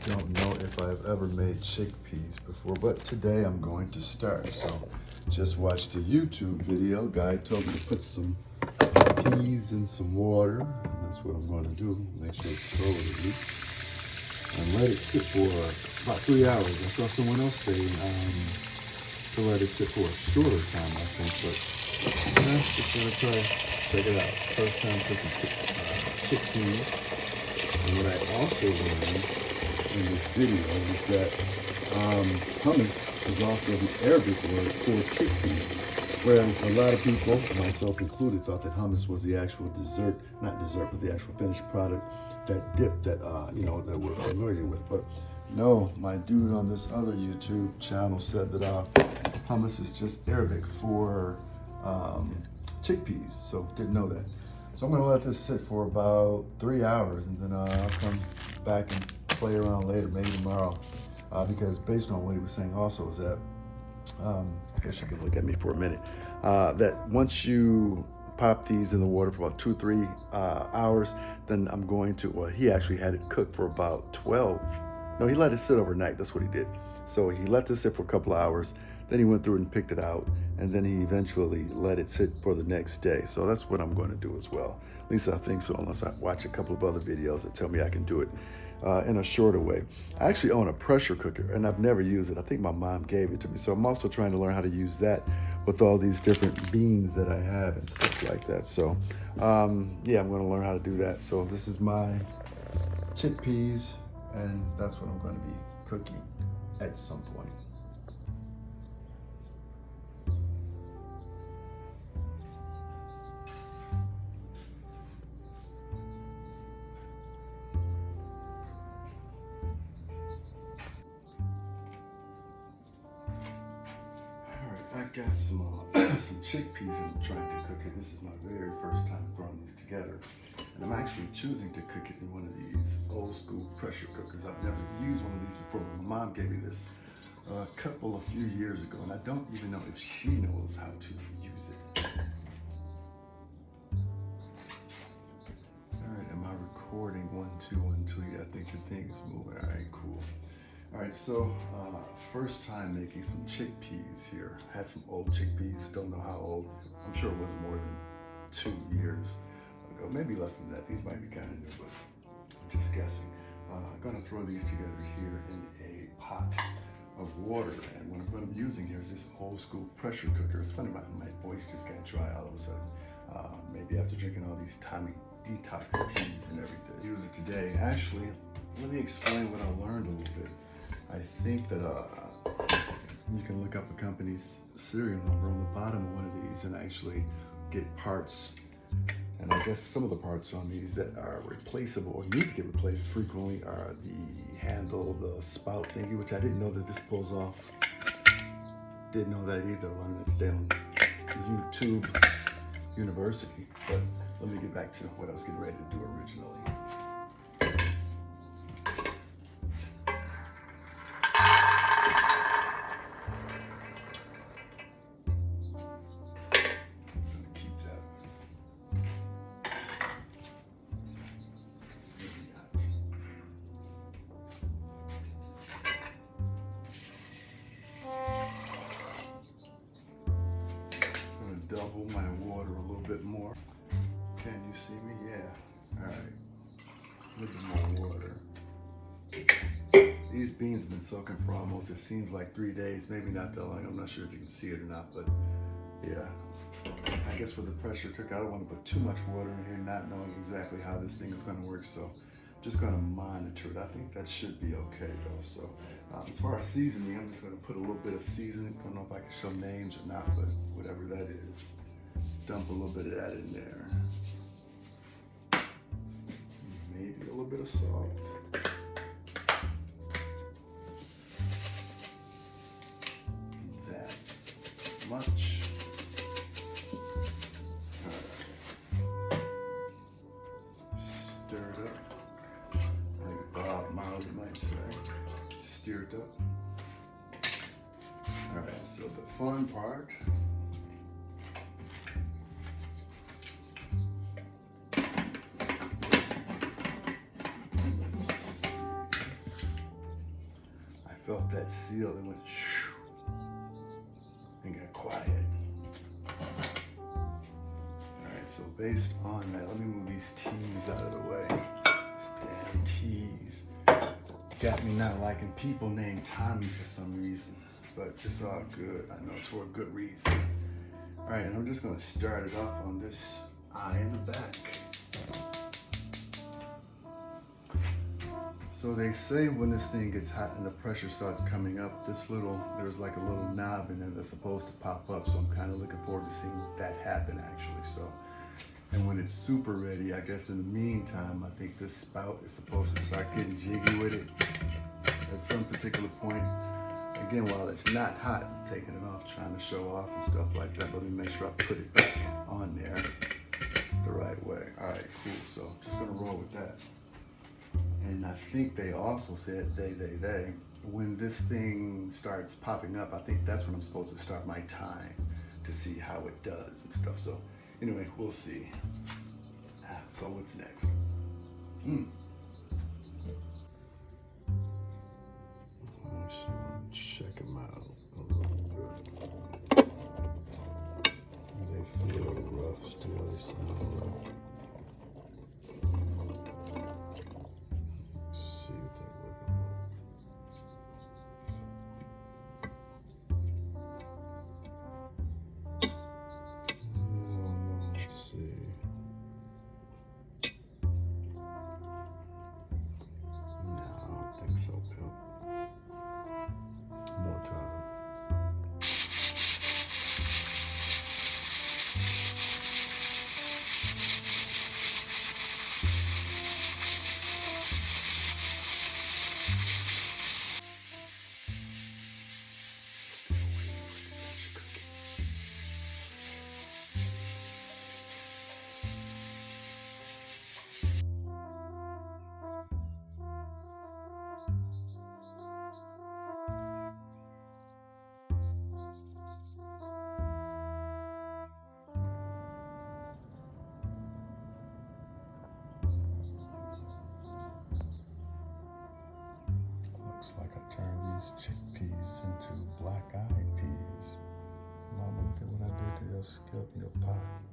don't know if I've ever made chickpeas before, but today I'm going to start. So just watched a YouTube video. Guy told me to put some peas in some water, and that's what I'm going to do. Make sure it's thoroughly and let it sit for about 3 hours. I saw someone else say to let it sit for a shorter time, I think, but just gonna try. Check it out. First time cooking chickpeas. And what I also learned in this video is that hummus is also the Arabic word for chickpeas. Whereas a lot of people, myself included, thought that hummus was the actual dessert, not dessert, but the actual finished product, that dip that, that we're familiar with. But no, my dude on this other YouTube channel said that hummus is just Arabic for chickpeas, so didn't know that. So I'm gonna let this sit for about 3 hours, and then I'll come back and play around later, maybe tomorrow, because based on what he was saying also is that, I guess you can look at me for a minute, that once you pop these in the water for about 2-3 hours, then I'm going to, well, he actually had it cooked for about 12. No, he let it sit overnight. That's what he did. So he let this sit for a couple of hours. Then he went through and picked it out. And then he eventually let it sit for the next day. So that's what I'm going to do as well. At least I think so, unless I watch a couple of other videos that tell me I can do it in a shorter way. I actually own a pressure cooker, and I've never used it. I think my mom gave it to me. So I'm also trying to learn how to use that with all these different beans that I have and stuff like that. So yeah, I'm going to learn how to do that. So this is my chickpeas, and that's what I'm going to be cooking at some point. I got some chickpeas and I'm trying to cook it. This is my very first time throwing these together. And I'm actually choosing to cook it in one of these old school pressure cookers. I've never used one of these before. My mom gave me this a few years ago, and I don't even know if she knows how to use it. All right, am I recording? 1, 2, 1, 2. Yeah, I think the thing is moving. All right, cool. All right, so first time making some chickpeas here. Had some old chickpeas, don't know how old. I'm sure it wasn't more than 2 years ago, maybe less than that. These might be kind of new, but I'm just guessing. I'm gonna throw these together here in a pot of water, and what I'm gonna be using here is this old school pressure cooker. It's funny, my voice just got dry all of a sudden. Maybe after drinking all these Tommy detox teas and everything. Use it today. Actually, let me explain what I learned a little bit. I think that you can look up a company's serial number on the bottom of one of these and actually get parts. And I guess some of the parts on these that are replaceable or need to get replaced frequently are the handle, the spout thingy, which I didn't know that this pulls off. Didn't know that either. I learned that today on YouTube University. But let me get back to what I was getting ready to do originally. Double my water a little bit more. Can you see me? Yeah. All right. Look at my water. These beans have been soaking for almost, it seems like 3 days, maybe not that long. I'm not sure if you can see it or not, but yeah. I guess with the pressure cooker, I don't want to put too much water in here, not knowing exactly how this thing is going to work. So I'm just going to monitor it. I think that should be okay though. So as far as seasoning, I'm just going to put a little bit of seasoning. I don't know if I can show names or not, but whatever that is, dump a little bit of that in there. Maybe a little bit of salt. That much. Stir it up. Like Bob Marley might say. Stir it up. All right, so the fun part. felt that seal. It went shoo and got quiet. Alright, so based on that, let me move these T's out of the way. These damn T's got me not liking people named Tommy for some reason. But it's all good. I know it's for a good reason. Alright, and I'm just going to start it off on this eye in the back. So they say when this thing gets hot and the pressure starts coming up, there's like a little knob in there that's supposed to pop up. So I'm kind of looking forward to seeing that happen actually. So, and when it's super ready, I guess in the meantime, I think this spout is supposed to start getting jiggy with it at some particular point. Again, while it's not hot, I'm taking it off, trying to show off and stuff like that. Let me make sure I put it back on there the right way. All right, cool. So I'm just gonna roll with that. And I think they also said when this thing starts popping up, I think that's when I'm supposed to start my time to see how it does and stuff. So anyway, we'll see. So what's next? Check them out a little bit. They feel rough still, they sound rough. Let's see what they're looking like. Let's see. No, I don't think so, pimp. More time. Looks like I turned these chickpeas into black-eyed peas. Mama, look at what I did to your pot.